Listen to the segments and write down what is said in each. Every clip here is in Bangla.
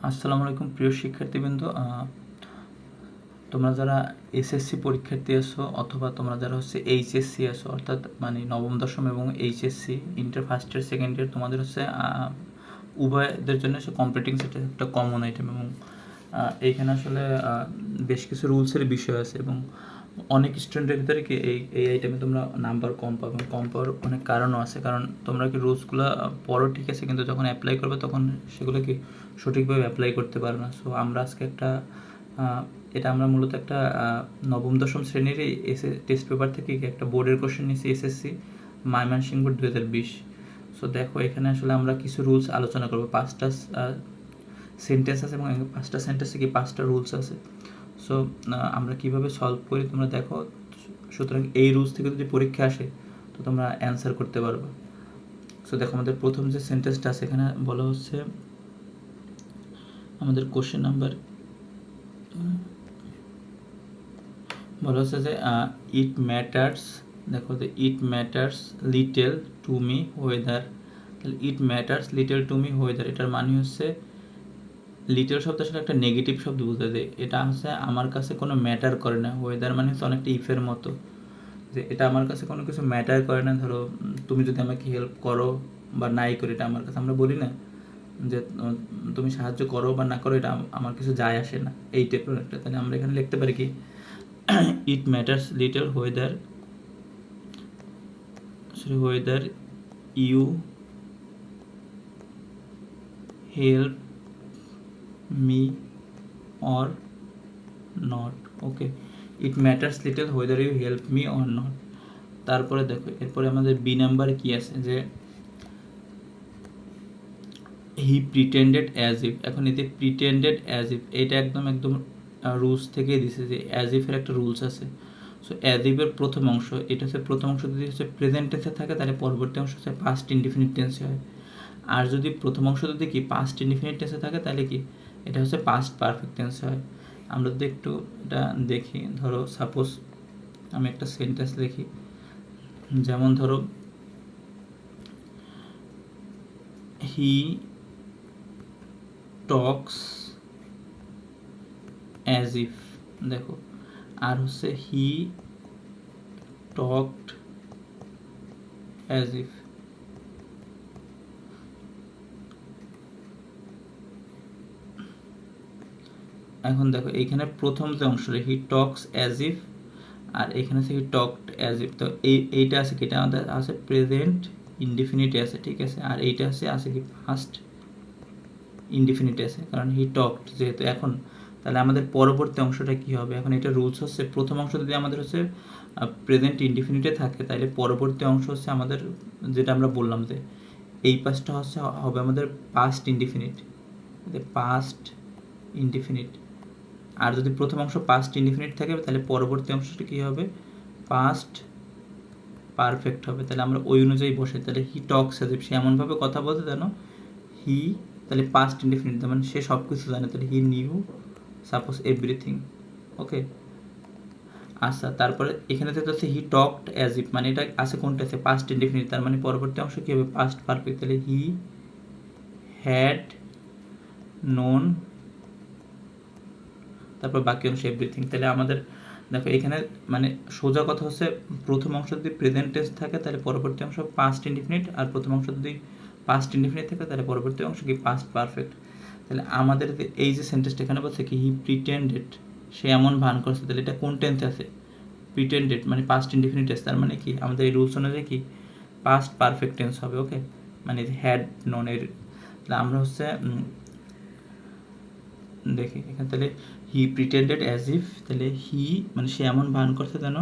আসসালামু আলাইকুম প্রিয় শিক্ষার্থীবৃন্দ, তোমরা যারা এসএসসি পরীক্ষার্থী আছো অথবা তোমরা যারা হচ্ছে এইচএসসি আছো, অর্থাৎ মানে নবম দশম এবং HSC inter first year second year, তোমাদের হচ্ছে উভয়দের জন্য হচ্ছে কম্পিউটিং সেটা একটা কমন আইটেম। এবং এইখানে আসলে বেশ কিছু রুলসের বিষয় আছে এবং অনেক স্টুডেন্টের ভিতরে কি এই আইটেমে তোমরা নাম্বার কম পাবে। এবং কম পাওয়ার অনেক কারণও আছে, কারণ তোমরা কি রুলসগুলো পড়ো ঠিক আছে, কিন্তু যখন অ্যাপ্লাই করবে তখন সেগুলো কি সঠিকভাবে অ্যাপ্লাই করতে পারো না। সো আমরা আজকে এটা আমরা মূলত একটা নবম দশম শ্রেণীরই টেস্ট পেপার থেকে একটা বোর্ডের কোশ্চেন নিয়েছি, এসএসসি ময়মনসিংহ বোর্ড 2020। সো দেখো এখানে আসলে আমরা কিছু রুলস আলোচনা করবো। 5টা সেন্টেন্স আছে এবং 5টা সেন্টেন্সে কি 5টা রুলস আছে। সো আমরা কিভাবে সলভ করি তোমরা দেখো। সুতরাং এই রুলস থেকে যদি পরীক্ষা আসে তো তোমরা অ্যান্সার করতে পারবে। সো দেখো আমাদের প্রথম যে সেন্টেন্সটা আছে এখানে বলা হচ্ছে, আমাদের কোশ্চেন নাম্বার বলা হচ্ছে যে ইট ম্যাটার্স, দেখো যে it matters little to me whether. তাহলে it matters little to me whether, এটার মানে হচ্ছে লিটেল শব্দ আসলে একটা নেগেটিভ শব্দ বলতে দেয়। এটা হচ্ছে আমার কাছে কোনো ম্যাটার করে না। ওয়েদার মানে হচ্ছে অনেকটা ইফের মতো, যে এটা আমার কাছে কোনো কিছু ম্যাটার করে না। ধরো তুমি যদি আমাকে হেল্প করো বা নাই করো, এটা আমার কাছে, আমরা বলি না যে তুমি সাহায্য করো বা না করো, এটা আমার কিছু যায় আসে না, এই টাইপের একটা। তাহলে আমরা এখানে লিখতে পারি কি, it matters little whether you help me or not. Okay, it matters little whether you help me or not. তারপরে দেখো এরপরে আমাদের বি নাম্বারে কি আছে, যে হি প্রিটেন্ডেড অ্যাজ ইফ। এখন এতে প্রিটেন্ডেড অ্যাজ ইফ এটা একদম রুলস থেকে দিছে, যে অ্যাজ ইফের একটা রুলস আছে। সো অ্যাজ ইফের প্রথম অংশ, এটা হচ্ছে প্রথম অংশ যদি হচ্ছে প্রেজেন্ট টেন্সে থাকে তাহলে পরবর্তী অংশ হচ্ছে পাস্ট ইনডিফিনিট টেন্সে হয়। আর যদি প্রথম অংশ যদি কি পাস্ট ইনডিফিনিট টেন্সে থাকে তাহলে কি এটা হচ্ছে পাস্ট পারফেক্ট টেন্সে হয়। আমরা যদি একটু এটা দেখি, ধরো সাপোজ আমি একটা সেন্টেন্স লিখি, যেমন ধরো হি টক্স অ্যাজ ইফ। দেখো আর হচ্ছে হি টকড অ্যাজ ইফ। এখন দেখো এইখানে প্রথম যে অংশটা হি টক্স অ্যাজ ইফ, আর এখানে আছে হি টকড অ্যাজ ইফ। তো এইটা আছে কি, এটা আমাদের আছে প্রেজেন্ট ইনডিফিনিটে আছে, ঠিক আছে। আর এইটা আছে কি ফার্স্ট ইনডিফিনিটে আছে, কারণ হি টকড যেহেতু এখন। তাহলে আমাদের পরবর্তী অংশটা কি হবে, এখন এটা রুলস হচ্ছে প্রথম অংশ যদি আমাদের হচ্ছে প্রেজেন্ট ইনডিফিনিটে থাকে তাহলে পরবর্তী অংশ হচ্ছে আমাদের, যেটা আমরা বললাম যে এই পাঁচটা হচ্ছে হবে আমাদের পাস্ট ইনডিফিনিট, পাস্ট ইনডিফিনিট। আর যদি প্রথম অংশ পাস্ট ইনডিফিনিট থাকে তাহলে পরবর্তী অংশটা কী হবে, পাস্ট পারফেক্ট হবে। তাহলে আমরা ওই অনুযায়ী বসে, তাহলে হি টক্স অ্যাজ ইফ, সে এমনভাবে কথা বলতে জানো। হি তাহলে পাস্ট ইনডিফিনিট, মানে সে সব কিছু জানে, তাহলে হি নিউ সাপোজ এভরিথিং। ওকে, আচ্ছা তারপরে এখানে তো হচ্ছে হি টকড অ্যাজ ইফ, মানে এটা আছে কোনটা আছে পাস্ট ইনডিফিনিট, তার মানে পরবর্তী অংশ কী হবে পাস্ট পারফেক্ট। তাহলে হি হ্যাড নোন, তারপর বাকি অংশ এভরিথিং। তাহলে আমাদের দেখো এখানে মানে সোজা কথা হচ্ছে প্রথম অংশ যদি প্রেজেন্ট টেন্স থাকে তাহলে পরবর্তী অংশ পাস্ট ইনডিফিনিট, আর প্রথম অংশ যদি পাস্ট ইনডিফিনিট থাকে তাহলে পরবর্তী অংশ কি পাস্ট পারফেক্ট। তাহলে আমাদের এই যে সেন্টেন্সটা এখানে বলছে কি হি প্রিটেন্ডেড, সে এমন ভান করছে, তাহলে এটা কোন টেন্সে আছে, প্রিটেন্ডেড মানে পাস্ট ইনডিফিনিট টেন্স। তার মানে কি আমাদের এই রুলস অনুযায়ী কি পাস্ট পারফেক্ট টেন্স হবে। ওকে, মানে হ্যাড নন এর। তাহলে আমরা হচ্ছে দেখি এখানে, তাহলে হি প্রিটেন্ডেড অ্যাজ ইফ, তাহলে হি মানে সে এমন ভান করছে যেন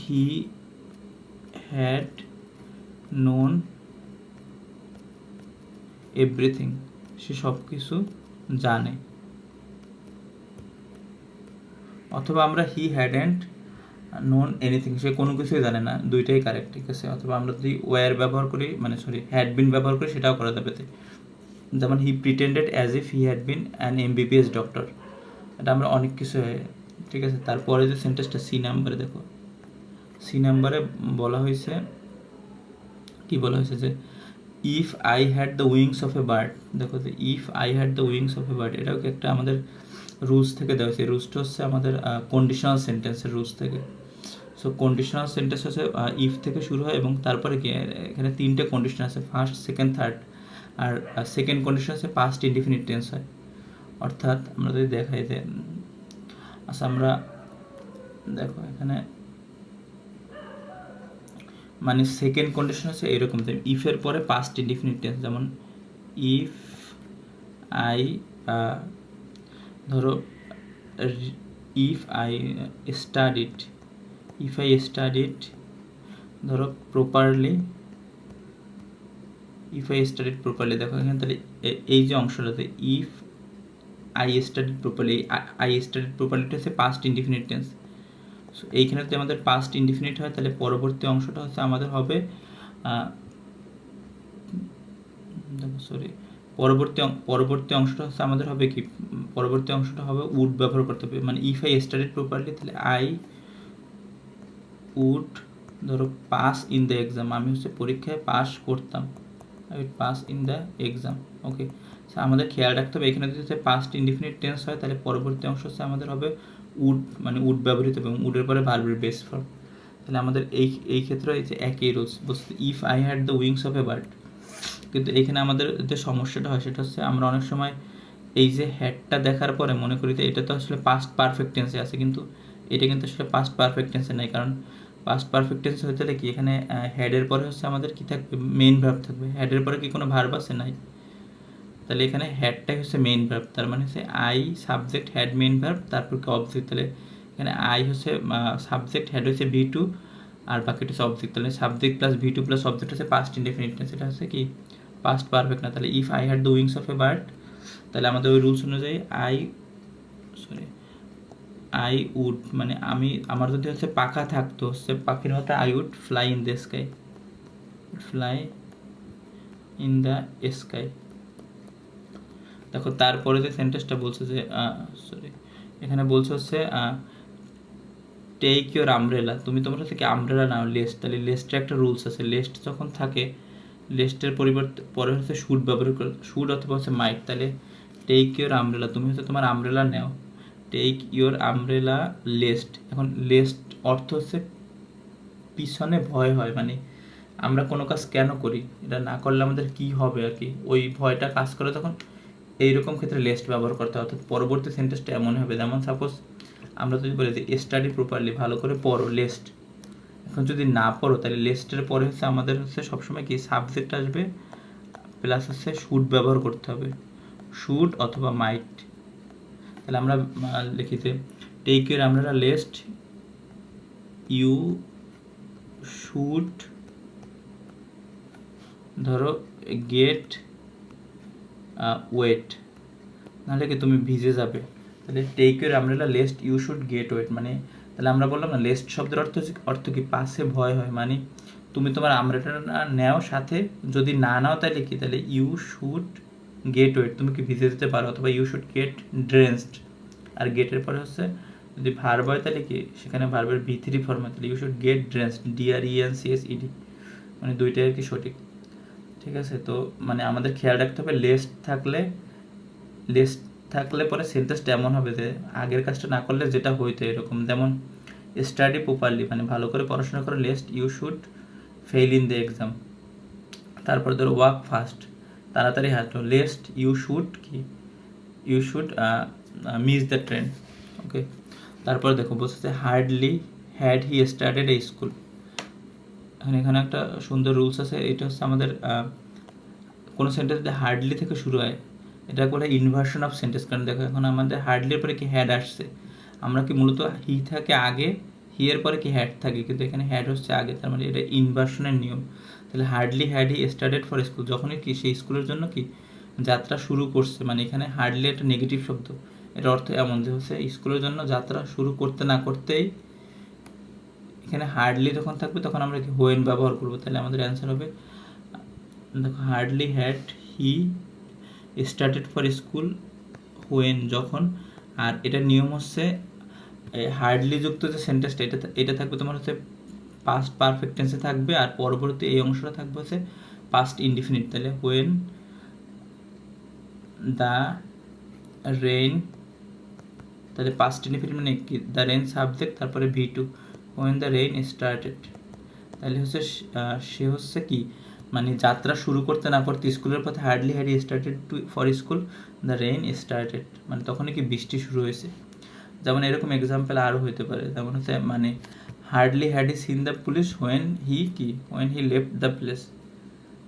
হি হ্যাড নোন এভরিথিং, সে সব কিছু জানে। অথবা আমরা হি হ্যাডেন্ট নোন এনিথিং, সে কোনো কিছুই জানে না, দুইটাই কারেক্ট, ঠিক আছে। অথবা আমরা যদি ওয়ার ব্যবহার করি, মানে হ্যাড বিন ব্যবহার করি, সেটাও করা যাবে। যেমন he pretended as if he had been an MBBS doctor, এটা আমরা অনেক কিছু, ঠিক আছে। তারপরে যে সেন্টেন্সটা সি নাম্বারে দেখো, সি নাম্বারে বলা হয়েছে কি বলা হয়েছে, যে if I had the wings of a bird, দেখো যে if I had the wings of a bird, এটাও কি একটা আমাদের রুলস থেকে দেওয়া হয়েছে। রুলসটা হচ্ছে আমাদের কন্ডিশনাল সেন্টেন্সের রুলস থেকে। সো কন্ডিশনাল সেন্টেন্স হচ্ছে ইফ থেকে শুরু হয় এবং তারপরে কি এখানে তিনটে কন্ডিশন আছে, ফার্স্ট, সেকেন্ড, থার্ড। আর সেকেন্ড কন্ডিশন আছে পাস্ট ইনডিফিনিট টেন্স হয়। অর্থাৎ আমরা যদি দেখাই যে আচ্ছা আমরা দেখো এখানে মানে সেকেন্ড কন্ডিশন হচ্ছে এরকম যে ইফের পরে পাস্ট ইনডিফিনিট টেন্স, যেমন ইফ আই ধরো if I studied, if I studied ধরো properly, if I studied properly, দেখো এখানে তাহলে এই যে অংশটাতে if I studied properly, I studied প্রপারলিটা হচ্ছে পাস্ট ইনডিফিনিট টেন্স। সো এইখানে যদি আমাদের পাস্ট ইনডিফিনিট হয় তাহলে পরবর্তী অংশটা হচ্ছে আমাদের হবে সরি পরবর্তী অংশটা হচ্ছে আমাদের হবে কি, পরবর্তী অংশটা হবে উড ব্যবহার করতে হবে। মানে ইফ আই স্টাডিড প্রপারলি তাহলে আই উড ধরো পাস ইন দ্য এক্সাম, আমি হচ্ছে পরীক্ষায় পাস করতাম, I would pass in the exam. Okay, আমাদের খেয়াল রাখতে হবে এখানে যদি পাস্ট ইনডিফিনিট টেন্স হয় তাহলে পরবর্তী অংশ হচ্ছে আমাদের হবে উড, মানে উড ব্যবহৃত হবে এবং উডের পরে ভার্বের বেস ফর্ম। তাহলে আমাদের এই ক্ষেত্রে এই যে একই রুলস বলছে if I had the wings of a bird. কিন্তু এখানে আমাদের যে সমস্যাটা হয় সেটা হচ্ছে আমরা অনেক সময় এই যে হ্যাডটা দেখার পরে মনে করি যে এটা তো আসলে পাস্ট পারফেক্ট টেন্সে আছে, কিন্তু এটা কিন্তু আসলে পাস্ট পারফেক্ট টেন্সে নেই। কারণ পাস্ট পারফেক্ট টেন্স হতে গেলে কি এখানে হেডের পরে হচ্ছে আমাদের কি থাকবে, মেইন ভার্ব থাকবে। হেডের পরে কি কোনো ভার্ব আছে? নাই। তাহলে এখানে হেডটাই হচ্ছে মেইন ভার্ব, তার মানে হচ্ছে I subject head main verb, তারপর কি অবজেক্ট। তাহলে এখানে আই হচ্ছে সাবজেক্ট, হেড হচ্ছে V2 আর বাকিটা হচ্ছে অবজেক্ট। তাহলে subject plus V2 plus object হচ্ছে পাস্ট ইনডেফিনিট টেন্স, এটা হচ্ছে কি পাস্ট পারফেক্ট না। তাহলে if I had the wings of a bird, তাহলে আমাদের ওই রুলস অনুযায়ী আই উড মানে আমি, আমার যদি হচ্ছে পাখা থাকতো হচ্ছে পাখির মতো, I would fly in the sky, fly in the sky. দেখো তারপরে যে সেন্টেন্সটা বলছে যে এখানে বলছে হচ্ছে টেক ইউর আমব্রেলা, তুমি তোমার হচ্ছে কি আমব্রেলা নাও লেস্ট। তাহলে লেস্টের একটা রুলস আছে, লেস্ট যখন থাকে লেস্টের পরিবর্তে পরে হচ্ছে শুড ব্যবহার করে, শুড অথবা হচ্ছে মাইট। তাহলে টেক ইউর আমব্রেলা, তুমি হচ্ছে তোমার আমব্রেলা নেও, টেক ইউর আমব্রেলা লেস্ট। এখন লেস্ট অর্থ হচ্ছে পিছনে ভয় হয়, মানে আমরা কোনো কাজ কেন করি, এটা না করলে আমাদের কি হবে আর কি, ওই ভয়টা কাজ করে তখন এইরকম ক্ষেত্রে লেস্ট ব্যবহার করতে হয়। অর্থাৎ পরবর্তী সেন্টেন্সটা এমন হবে, যেমন সাপোজ আমরা যদি বলি যে স্টাডি প্রপারলি, ভালো করে পড়ো, লেস্ট। এখন যদি না পড়ো তাহলে লেস্টের পরে হচ্ছে আমাদের হচ্ছে সবসময় কি সাবজেক্ট আসবে প্লাস হচ্ছে শুড ব্যবহার করতে হবে, শুড অথবা মাইট। তাহলে আমরা লিখি যে টেক ইউর আমরা লেস্ট ইউ শুড ধরো গেট ওয়েট, নাহলে কি তুমি ভিজে যাবে। তাহলে take your umbrella lest you should get wet, মানে তাহলে আমরা বললাম না লেস্ট শব্দের অর্থ কি পাশে ভয় হয়, মানে তুমি তোমার আমব্রেলাটা নেও সাথে, যদি না নাও তাহলে কি, তাহলে ইউ শুড গেট ওয়েট, তুমি কি ভিজে যেতে পারো, অথবা ইউ শুড গেট ড্রেন্সড। আর গেটের পরে হচ্ছে যদি ভার্ব হয় তাহলে কি সেখানে ভার্বের V3 ফর্ম হয়, তাহলে ইউ শুড গেট ড্রেন্সড, DRENCSED, মানে দুইটাই আর কি সঠিক। ঠিক আছে, তো মানে আমাদের খেয়াল রাখতে হবে লেস্ট থাকলে পরে সেন্টেন্সটা এমন হবে যে আগের কাজটা না করলে যেটা হইতো এরকম, যেমন স্টাডি প্রপারলি মানে ভালো করে পড়াশোনা করে, lest you should fail in the exam. তারপর ধরো ওয়াক ফাস্ট, তাড়াতাড়ি হাঁটো, lest you should miss the train. Okay, তারপর দেখো বলছে hardly had he started a school. এখানে একটা সুন্দর রুলস আছে, এটা হচ্ছে আমাদের কোনো সেন্টেন্স যদি হার্ডলি থেকে শুরু হয় এটা বলে ইনভার্সন অফ সেন্টেন্স। কারণ দেখো এখন আমাদের হার্ডলির পরে কি হ্যাড আসছে, আমরা কি মূলত হি থাকে আগে, হি এর পরে কি হ্যাড থাকে, কিন্তু এখানে হ্যাড হচ্ছে আগে, তার মানে এটা ইনভার্সনের নিয়ম। তাহলে hardly had he started for school, যখনই কি সেই স্কুলের জন্য কি যাত্রা শুরু করছে, মানে এখানে হার্ডলি একটা নেগেটিভ শব্দ, এর অর্থ এমন যে হচ্ছে স্কুলের জন্য যাত্রা শুরু করতে না করতেই এখানে হার্ডলি যখন থাকবে তখন আমরা কি হোয়েন ব্যবহার করবো। তাহলে আমাদের অ্যান্সার হবে দেখো hardly had he started for school when, যখন। আর এটার নিয়ম হচ্ছে হার্ডলি যুক্ত যে সেন্টেন্সটা এটা থাকবে তোমার হচ্ছে পাস্ট পারফেক্ট টেন্সে থাকবে, আর পরবর্তী এই অংশটা থাকবে হচ্ছে পাস্ট ইনডিফিনিট, তাহলে হোয়েন দ্য রেইন, তাহলে পাস্ট ইনডিফিনিট মানে কি, দ্য রেইন সাবজেক্ট তারপরে V2, when the rain started, তাহলে হচ্ছে সে হচ্ছে কি মানে যাত্রা শুরু করতে না করতে স্কুলের পথে hardly had started to for school, the rain started, মানে তখনই কি বৃষ্টি শুরু হয়েছে। যেমন এরকম এক্সাম্পল আরও হতে পারে, যেমন হচ্ছে মানে hardly had he seen the police when he left the place,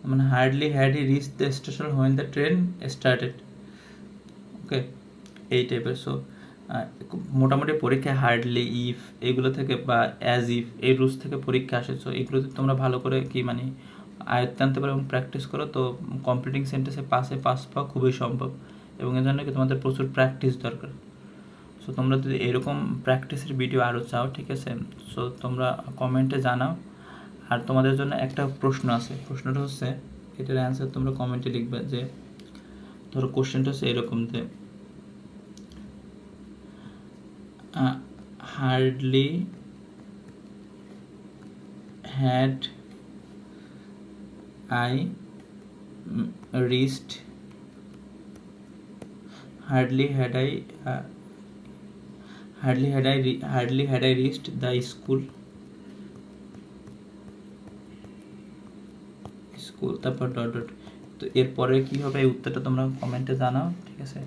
মানে hardly had he reach the station when the train started. Okay, এই টাইপের। সো মোটামুটি পরীক্ষায় হার্ডলি, ইফ এগুলো থেকে বা অ্যাজ ইফ এই রুলস থেকে পরীক্ষা আসে। সো এগুলোতে তোমরা ভালো করে কি মানে আয়ত্তে আনতে পারো এবং প্র্যাকটিস করো, তো কমপ্লিটিং সেন্টেন্সে পাস পাওয়া খুবই সম্ভব, এবং এর জন্য কি তোমাদের প্রচুর প্র্যাকটিস দরকার। সো তোমরা যদি এরকম প্র্যাকটিসের ভিডিও আরও চাও, ঠিক আছে, সো তোমরা কমেন্টে জানাও। আর তোমাদের জন্য একটা প্রশ্ন আছে, প্রশ্নটা হচ্ছে এটার অ্যান্সার তোমরা কমেন্টে লিখবে, যে ধরো কোশ্চেনটা হচ্ছে এরকম যে hardly had I reached the school, তারপর ডট ডট। তো এরপরে কী হবে এই উত্তরটা তোমরা কমেন্টে জানাও, ঠিক আছে।